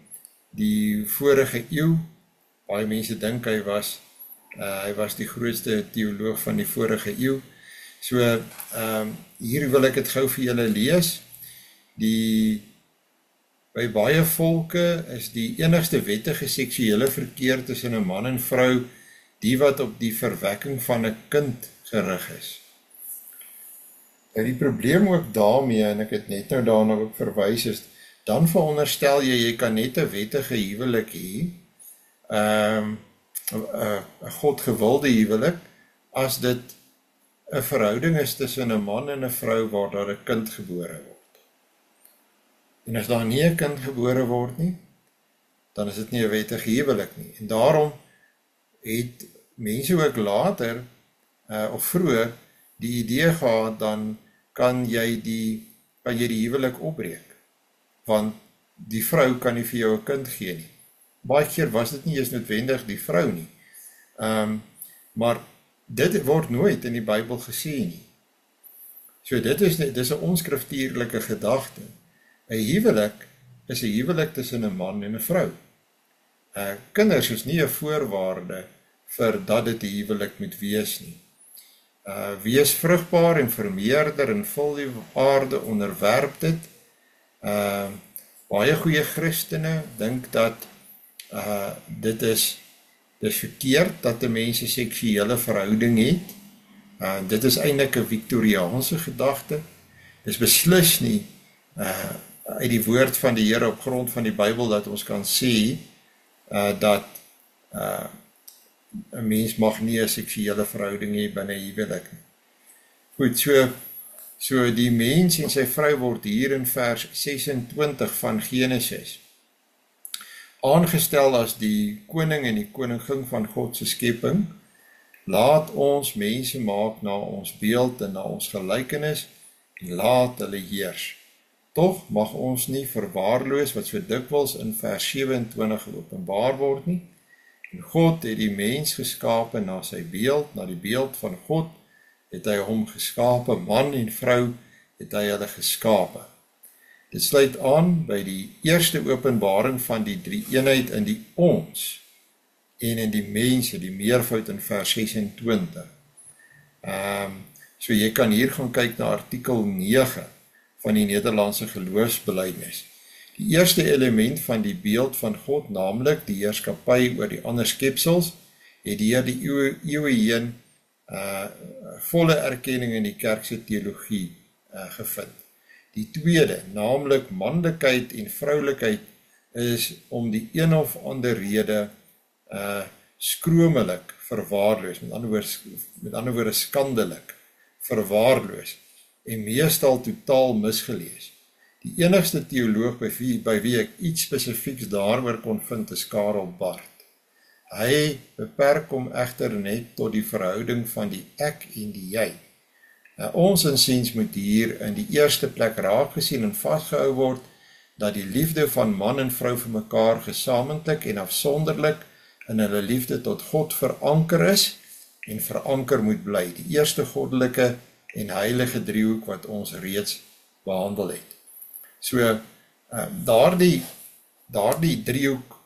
A: die vorige eeu. Baie mense dink hy was die grootste teoloog van die vorige eeu. So, hier wil ek dit gou vir julle lees. By baie volke is die enigste wettige seksuele verkeer tussen 'n man en vrou die wat op die verwekking van 'n kind gerig is. En die probleem ook daarmee, en ek het net nou daarna ook verwys, is dan veronderstel jy kan net 'n wettige huwelik hê, 'n godgewilde huwelik, as dit 'n verhouding is tussen 'n man en 'n vrou waar daar 'n kind gebore word. En as daar nie 'n kind gebore word nie, dan is dit nie 'n wettige huwelik nie. En daarom het mense ook later, of vroeër, die idee gehad, dan kan jy die huwelik opbreek. Want die vrou kan nie vir jou 'n kind gee nie. Baie keer was dit nie eens noodwendig die vrou nie. Maar dit word nooit in die Bybel gesê nie. So dit is 'n onskriftuurlike gedagte. 'n huwelik is 'n huwelik tussen 'n man en 'n vrou. Kinders is nie 'n voorwaarde vir dat dit 'n huwelik moet wees nie. Wees vrugbaar en vermeerder en vul die aarde, onderwerp dit. Baie goeie Christene dink dat dit is verkeerd dat 'n mens 'n seksuele verhouding het. Dit is eintlik 'n Victoriaanse gedagte. Dis beslis nie uit die woord van die Here op grond van die Bybel dat ons kan sê dat 'n mens mag nie 'n seksuele verhouding hê binne 'n huwelik nie. Goed, so die mens en sy vrou word hier in vers 26 van Genesis aangestel as die koning en die koningin van God se skepping. Laat ons mense maak na ons beeld en na ons gelykenis en laat hulle heers. Tog mag ons nie verwaarloos wat so dikwels in vers 27 geopenbaar word nie. En God het die mens geskape na sy beeld, na die beeld van God het hy hom geskape, man en vrou het hy hulle geskape. Dit sluit aan by die eerste openbaring van die drie-eenheid in die ons en in die mense, die meervoud in vers 26. So jy kan hier gaan kyk na artikel 9 van die Nederlandse geloofsbelijdenis. Die eerste element van die beeld van God, naamlik die heerskappy oor die ander skepsels, het deur die eeue heen volle erkenning in die kerkse teologie gevind. Die tweede, naamlik manlikheid en vroulikheid, is om die een of ander rede skromelik verwaarloos, met ander woorde skandelik verwaarloos en meestal totaal misgelees. Die enigste teoloog by wie ek iets spesifieks daaroor kon vind is Karl Barth. Hy beperk hom egter net tot die verhouding van die ek en die jy. Ons insiens moet hier in die eerste plek raak gesien en vasgehou word dat die liefde van man en vrou vir mekaar gesamentlik en afsonderlik in hulle liefde tot God veranker is en veranker moet bly. Die eerste goddelike en heilige driehoek wat ons reeds behandel het. So, daardie driehoek,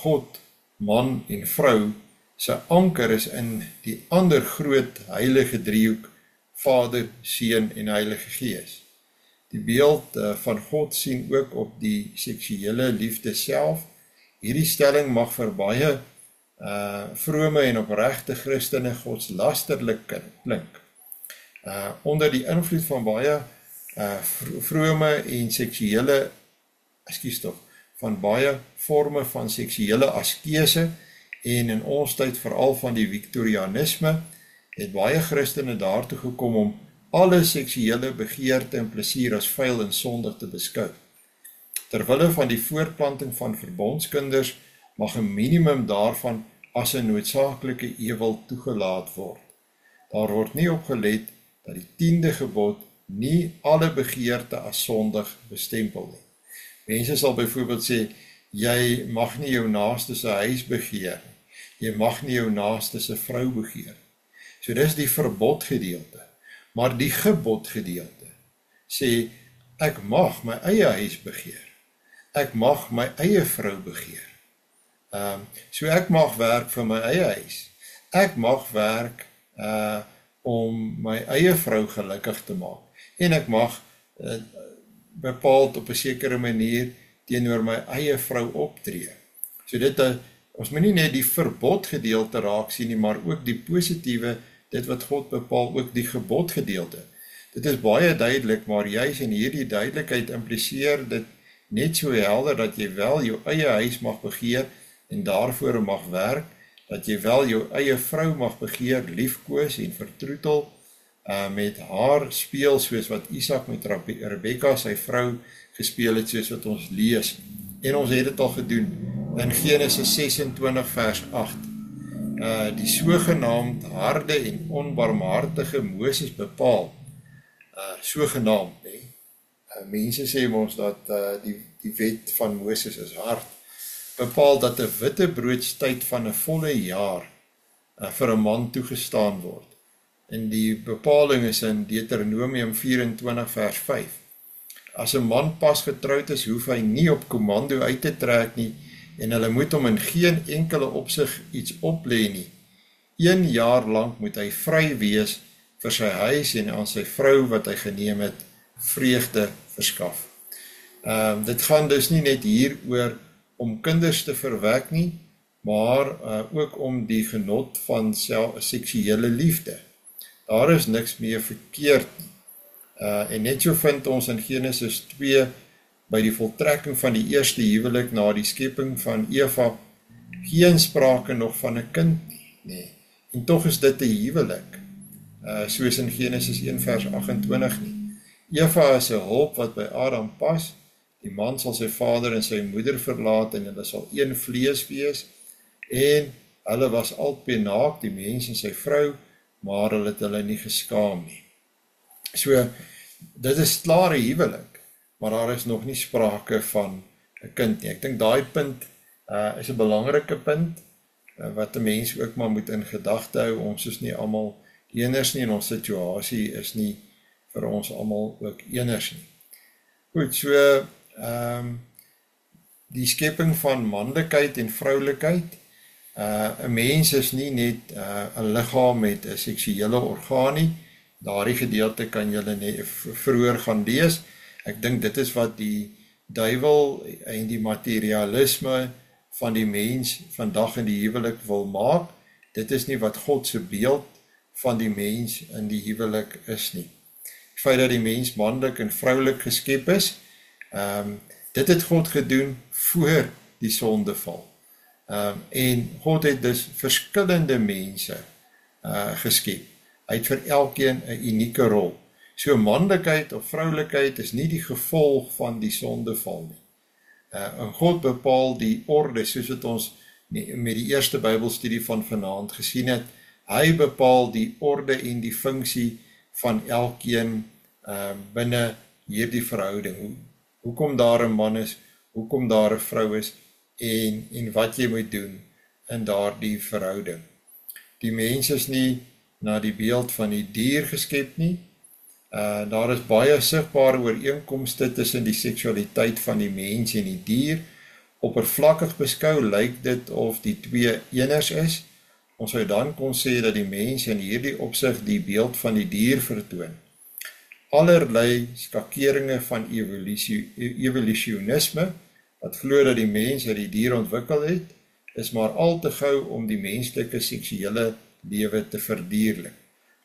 A: God, man en vrou, sy anker is in die ander groot heilige driehoek, Vader, Seun en Heilige Gees. Die beeld van God sien ook op die seksuele liefde self. Hierdie stelling mag vir baie vrome en opregte Christene godslasterlik klink. Onder die invloed van baie vrome en seksuele, van baie vorme van seksuele askese en in ons tyd veral van die Victorianisme, het baie Christene daartoe gekom om alle seksuele begeerte en plesier as vuil en sondig te beskou. Terwille van die voortplanting van verbondskinders mag 'n minimum daarvan as 'n noodsaaklike ewel toegelaat word. Daar word nie op gelet dat die 10de gebod nie alle begeerte as sondig bestempel nie. Mense sal byvoorbeeld sê, jy mag nie jou naaste se huis begeer nie. Jy mag nie jou naaste se vrou begeer. So dis die verbodgedeelte. Maar die gebodgedeelte sê, ek mag my eie huis begeer. Ek mag my eie vrou begeer. So ek mag werk vir my eie huis. Ek mag werk om my eie vrou gelukkig te maak. En ek mag bepaald op 'n sekere manier teenoor my eie vrou optree. So ons moet nie net die verbodgedeelte raak sien nie, maar ook die positiewe, dit wat God bepaal, ook die gebodgedeelte. Dit is baie duidelik, maar juis in hierdie duidelikheid impliseer dit net so helder dat jy wel jou eie huis mag begeer en daarvoor mag werk, dat jy wel jou eie vrou mag begeer, liefkoos en vertroetel, met haar speel soos wat Isak met Rebekka sy vrou gespeel het, soos wat ons lees. En ons het dit al gedoen in Genesis 26 vers 8. Die sogenaamd harde en onbarmhartige Moses bepaal, sogenaamd, mense sê ons dat die wet van Moses is hard, bepaal dat 'n wittebroodsttyd van 'n volle jaar vir 'n man toegestaan word. En die bepaling is in Deuteronomium 24 vers 5. As 'n man pas getroud is, hoef hy nie op kommando uit te trek nie, en hulle moet hom in geen enkele opsig iets oplê nie. 1 jaar lank moet hy vry wees vir sy huis en aan sy vrou wat hy geneem het, vreugde verskaf. Dit gaan dus nie net hier oor om kinders te verwek nie, maar ook om die genot van seksuele liefde. Daar is niks meer verkeerd nie. En net so vind ons in Genesis 2, by die voltrekking van die eerste huwelik na die skepping van Eva, geen sprake nog van 'n kind nie. En tog is dit 'n huwelik, soos in Genesis 1 vers 28 nie. Eva is 'n hulp wat by Adam pas, die man sal sy vader en sy moeder verlaat en hulle sal een vlees wees, en hulle was albei naak, die mens en sy vrou, maar hulle het hulle nie geskaam nie. So, dit is klare huwelik, maar daar is nog nie sprake van 'n kind nie. Ek dink daai punt is 'n belangrike punt, wat 'n mens ook maar moet in gedagte hou. Ons is nie almal eners nie, en ons situasie is nie vir ons almal ook eners nie. Goed, so, die skepping van manlikheid en vroulikheid, 'n mens is nie net 'n liggaam met 'n seksuele orgaan nie. Daardie gedeelte kan julle vroeër gaan lees. Ek dink dit is wat die duiwel en die materialisme van die mens vandag in die huwelik wil maak. Dit is nie wat God se beeld van die mens in die huwelik is nie. Die feit dat die mens manlik en vroulik geskep is, dit het God gedoen voor die sondeval. En God het dus verskillende mense geskep. Hy het vir elkeen 'n unieke rol. So manlikheid of vroulikheid is nie die gevolg van die sondeval nie. En God bepaal die orde, soos wat ons met die eerste Bybelstudie van vanaand gesien het. Hy bepaal die orde en die funksie van elkeen binne hierdie verhouding. Hoekom daar 'n man is, hoekom daar 'n vrou is, en wat jy moet doen in daardie verhouding. Die mens is nie na die beeld van die dier geskep nie. Daar is baie sigbare ooreenkomste tussen die seksualiteit van die mens en die dier. Oppervlakkig beskou lyk dit of die twee eners is. Ons sou dan kon sê dat die mens in hierdie opsig die beeld van die dier vertoon. Allerlei skakeringe van evolusionisme, wat glo dat die mens uit die dier ontwikkel het, is maar al te gou om die menslike seksuele lewe te verdierlik.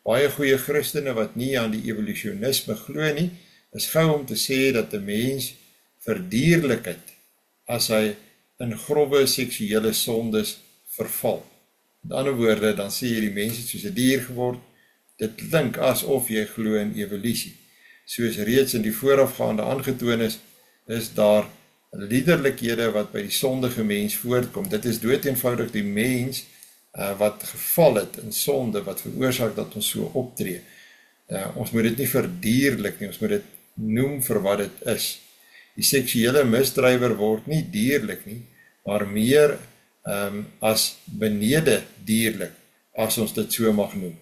A: Baie goeie Christene wat nie aan die evolusionisme glo nie, is gou om te sê dat 'n mens verdierlik het as hy in grove seksuele sondes verval. Met ander woorde, dan sê jy die mens het soos 'n dier geword, dit klink asof jy glo in evolusie. Soos reeds in die voorafgaande aangetoon is daar liderlikhede wat by die sondige mens voortkom. Dit is doeteenvoudig die mens wat geval het in sonde, wat veroorsaak dat ons so optree. Ons moet dit nie verdierlik nie, ons moet dit noem vir wat dit is. Die seksuele misdrywer word nie dierlik nie, maar meer as benede dierlik, as ons dit so mag noem.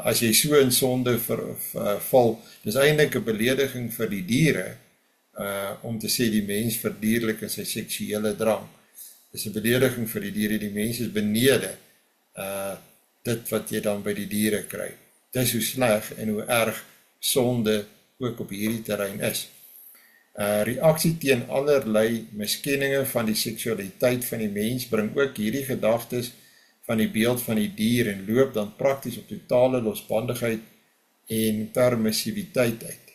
A: As jy so in sonde val, dis eintlik 'n belediging vir die diere, om te sê die mens verdierlik in sy seksuele drang. Dis 'n belediging vir die diere, die mens is benede dit wat jy dan by die diere kry. Dis hoe sleg en hoe erg sonde ook op hierdie terrein is. Reaksie teen allerlei miskenninge van die seksualiteit van die mens bring ook hierdie gedagtes van die beeld van die dier en loop dan prakties op totale losbandigheid en permissiwiteit uit.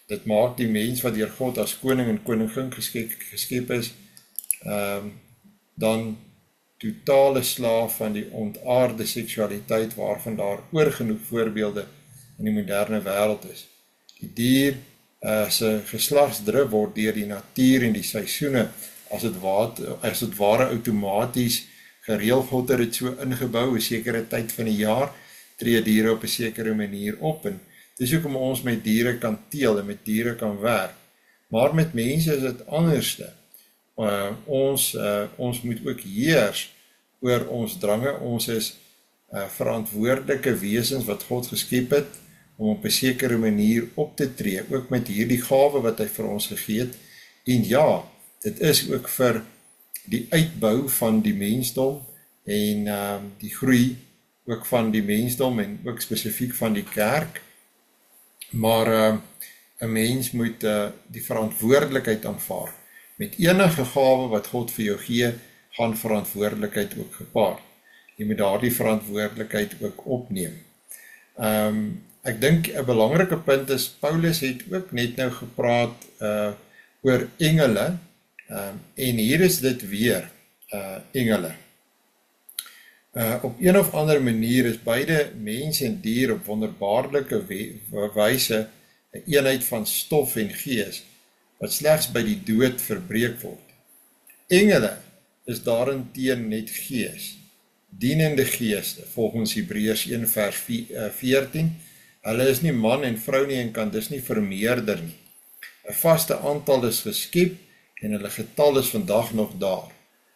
A: Dit maak die mens wat deur God as koning en koningin geskep is, dan totale slaaf van die ontaarde seksualiteit waarvan daar oorgenoeg voorbeelde in die moderne wêreld is. Die dier se geslagsdrif word deur die natuur en die seisoene as dit ware outomaties gereël. God het dit so ingebou, 'n sekere tyd van die jaar tree diere op 'n sekere manier op, en dis hoekom ons met diere kan teel en met diere kan werk. Maar met mense is dit anderste. Ons moet ook heers oor ons drange. Ons is verantwoordelike wesens wat God geskep het om op 'n sekere manier op te tree, ook met hierdie gawe wat hy vir ons gegee het. En ja, dit is ook vir die uitbou van die mensdom en die groei ook van die mensdom en ook spesifiek van die kerk. Maar 'n mens moet die verantwoordelikheid aanvaar. Met enige gawe wat God vir jou gee, gaan verantwoordelikheid ook gepaard. Jy moet daardie verantwoordelikheid ook opneem. Ek dink 'n belangrike punt is, Paulus het ook net nou gepraat oor engele, en hier is dit weer, engele. Op een of ander manier is beide mens en dier op wonderbaarlike wyse 'n eenheid van stof en gees, wat slegs by die dood verbreek word. Engele is daarenteen net gees, dienende geeste, volgens Hebreërs 1 vers 14. Hulle is nie man en vrou nie en kan dus nie vermeerder nie. 'n Vaste aantal is geskep en hulle getal is vandag nog daar.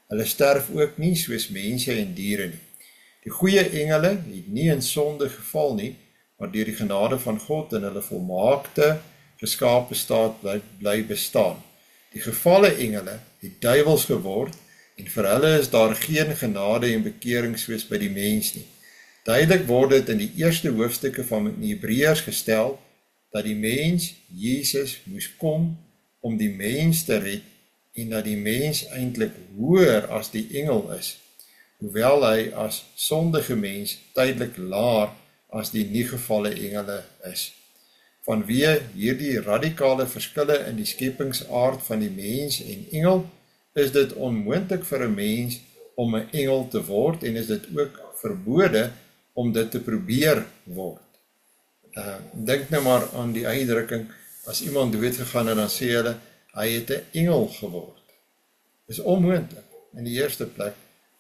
A: Hulle sterf ook nie soos mense en diere nie. Die goeie engele het nie in sonde geval nie, maar deur die genade van God in hulle volmaakte geskape staat bly bestaan. Die gevalle engele het duiwels geword en vir hulle is daar geen genade en bekering soos by die mens nie. Duidelik word dit in die eerste hoofstukke van die Hebreërs gestel dat die mens, Jesus, moes kom om die mens te red en dat die mens eintlik hoër as die engel is, hoewel hy as sondige mens tydelik laer as die nie gevalle engele is. Vanweë hierdie radikale verskille in die skepingsaard van die mens en engel, is dit onmoontlik vir 'n mens om 'n engel te word en is dit ook verbode om dit te probeer word. Dink nou maar aan die uitdrukking, as iemand dood gegaan en dan sê hulle, hy het 'n engel geword. Dis onmoontlik in die eerste plek,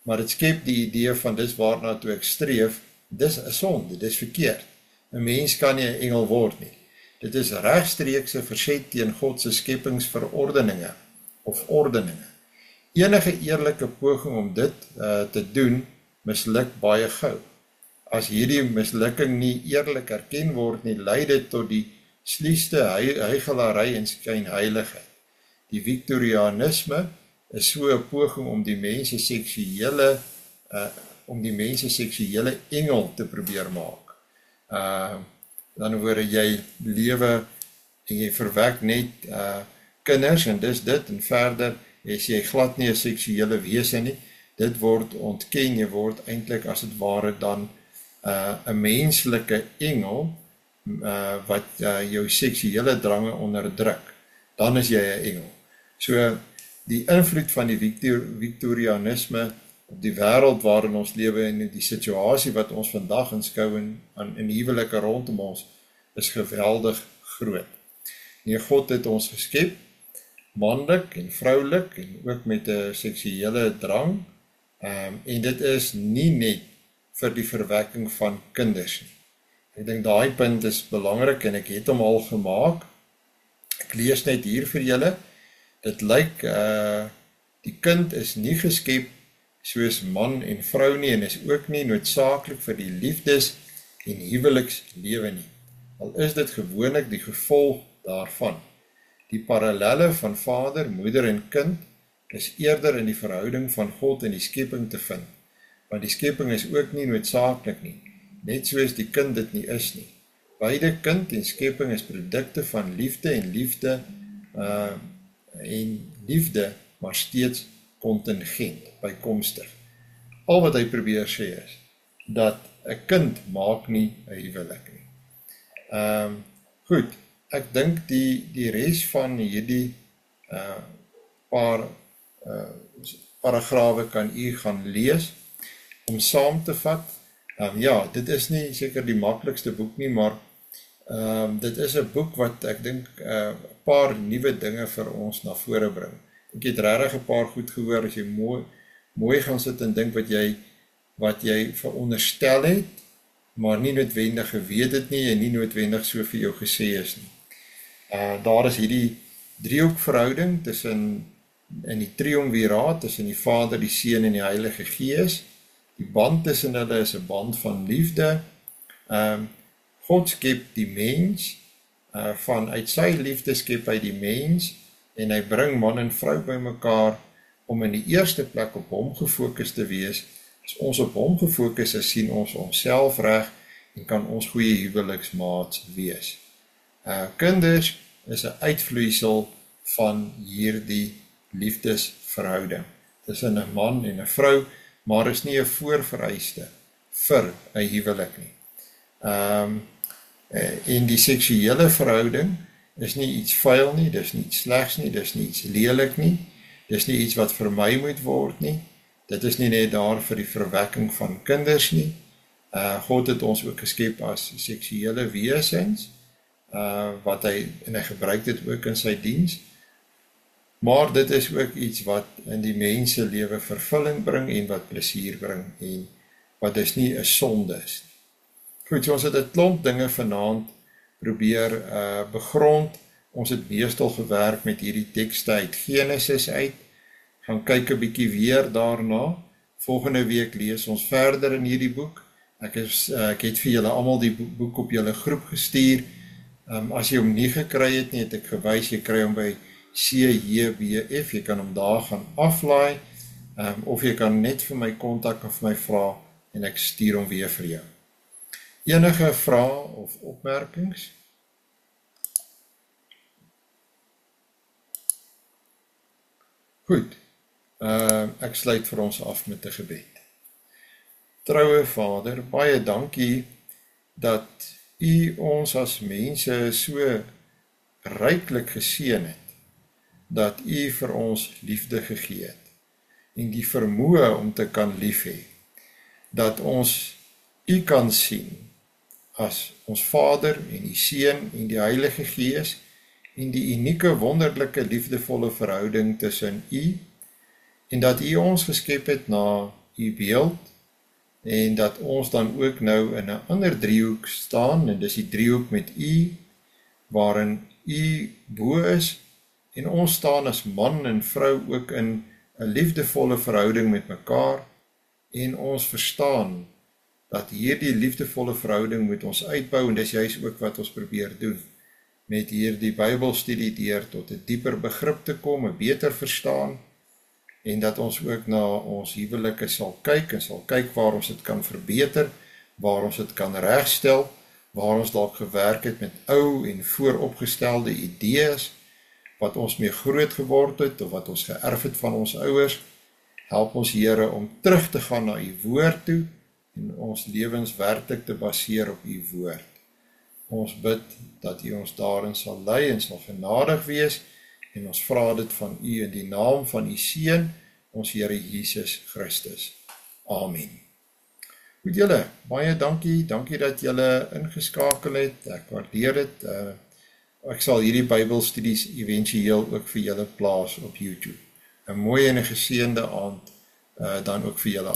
A: maar dit skep die idee van dis waarna toe ek streef, dis 'n sonde, dis verkeerd. 'n Mens kan nie 'n engel word nie. Dit is regstreekse verset teen God se skepingsverordeninge of ordeninge. Enige eerlike poging om dit te doen, misluk baie gou. As hierdie mislukking nie eerlik erken word nie, lei dit tot die slieste huigelary en skynheiligheid. Die Victorianisme is so 'n poging om die mense seksuele engel te probeer maak. Dan word jy lewe en jy verwek net kinders en dis dit, en verder is jy glad nie 'n seksuele wese nie. Dit word ontken, jy word eintlik as dit ware dan 'n menslike engel wat jou seksuele drange onderdruk. Dan is jy 'n engel. So die invloed van die Victorianisme op die wêreld waarin ons lewe en die situasie wat ons vandag inskou in huwelike rondom ons, is geweldig groot. Nee, God het ons geskep, manlik en vroulik, en ook met 'n seksuele drang, en dit is nie net vir die verwekking van kinders nie. Ek dink daai punt is belangrik en ek het hom al gemaak. Ek lees net hier vir julle. Dit lyk, die kind is nie geskep soos man en vrou nie, en is ook nie noodsaaklik vir die liefdes en huwelikslewe nie. Al is dit gewoonlik die gevolg daarvan. Die parallelle van vader, moeder en kind is eerder in die verhouding van God en die skepping te vind, want die skepping is ook nie noodsaaklik nie, net soos die kind dit nie is nie. Beide kind en skepping is produkte van liefde en liefde, maar steeds contingent, bykomstig. Al wat hy probeer sê is, dat 'n kind maak nie 'n huwelik nie. Goed, ek dink die res van hierdie paar paragrawe kan u gaan lees, om saam te vat. Ja, dit is nie seker die maklikste boek nie, maar dit is 'n boek wat ek dink 'n paar nuwe dinge vir ons na vore bring. Ek het regtig 'n paar goed gehoor, as jy mooi gaan sit en dink wat jy veronderstel het, maar nie noodwendig geweet het nie, en nie noodwendig so vir jou gesê is nie. Daar is hierdie driehoekverhouding tussen, in die triumviraat, tussen die Vader, die Seun en die Heilige Gees. Die band tussen hulle is 'n band van liefde. God skep die mens, vanuit sy liefde skep hy die mens, en hy bring man en vrou bymekaar, om in die eerste plek op hom gefokus te wees. As ons op hom gefokus is, sien ons onsself reg, en kan ons goeie huweliksmaats wees. Kinders is 'n uitvloeisel van hierdie liefdesverhouding tussen 'n man en 'n vrou, maar is nie 'n voorvereiste vir 'n huwelik nie. En die seksuele verhouding is nie iets vuil nie, dis nie iets slegs nie, dis nie iets lelik nie, dis nie iets wat vermy moet word nie, dit is nie net daar vir die verwekking van kinders nie. God het ons ook geskep as seksuele wesens, wat hy gebruik dit ook in sy diens, maar dit is ook iets wat in die mense lewe vervulling bring en wat plesier bring en wat dus nie 'n sonde is. Goed, so ons het 'n klomp dinge vanaand probeer begrond. Ons het meestal gewerk met hierdie tekste uit Genesis uit, gaan kyk 'n bietjie weer daarna. Volgende week lees ons verder in hierdie boek. Ek het vir julle almal die boek op julle groep gestuur. As jy hom nie gekry het nie, het ek gewys, jy kry hom by CJBF, jy kan hom daar gaan aflaai, of jy kan net vir my kontak of my vra, en ek stuur hom weer vir jou. Enige vrae of opmerkings? Goed, ek sluit vir ons af met 'n gebed. Troue Vader, baie dankie dat U ons as mense so ryklik geseën het, dat U vir ons liefde gegee het, en die vermoë om te kan lief hê, dat ons U kan sien as ons Vader en die Seun en die Heilige Gees, en die unieke, wonderlike, liefdevolle verhouding tussen U, en dat U ons geskep het na U beeld, en dat ons dan ook nou in 'n ander driehoek staan, en dis die driehoek met U, waarin U bo is, en ons staan as man en vrou ook in 'n liefdevolle verhouding met mekaar, en ons verstaan dat hierdie liefdevolle verhouding moet ons uitbou, en dis juist ook wat ons probeer doen, met hierdie Bybelstudie deur tot 'n dieper begrip te kom, 'n beter verstaan, en dat ons ook na ons huwelike sal kyk, en sal kyk waar ons dit kan verbeter, waar ons dit kan regstel, waar ons dalk gewerk het met ou en vooropgestelde idees, wat ons mee groot geword het, of wat ons geërf het van ons ouers. Help ons Here om terug te gaan na U woord toe, en ons lewens werklik te baseer op U woord. Ons bid dat U ons daarin sal lei en sal genadig wees, en ons vra dit van U in die naam van U Seun, ons Here Jesus Christus. Amen. Goed julle, baie dankie dat julle ingeskakel het, ek waardeer dit, ek sal hierdie Bybelstudies eventueel ook vir julle plaas op YouTube. 'n Mooi en 'n geseënde aand, dan ook vir julle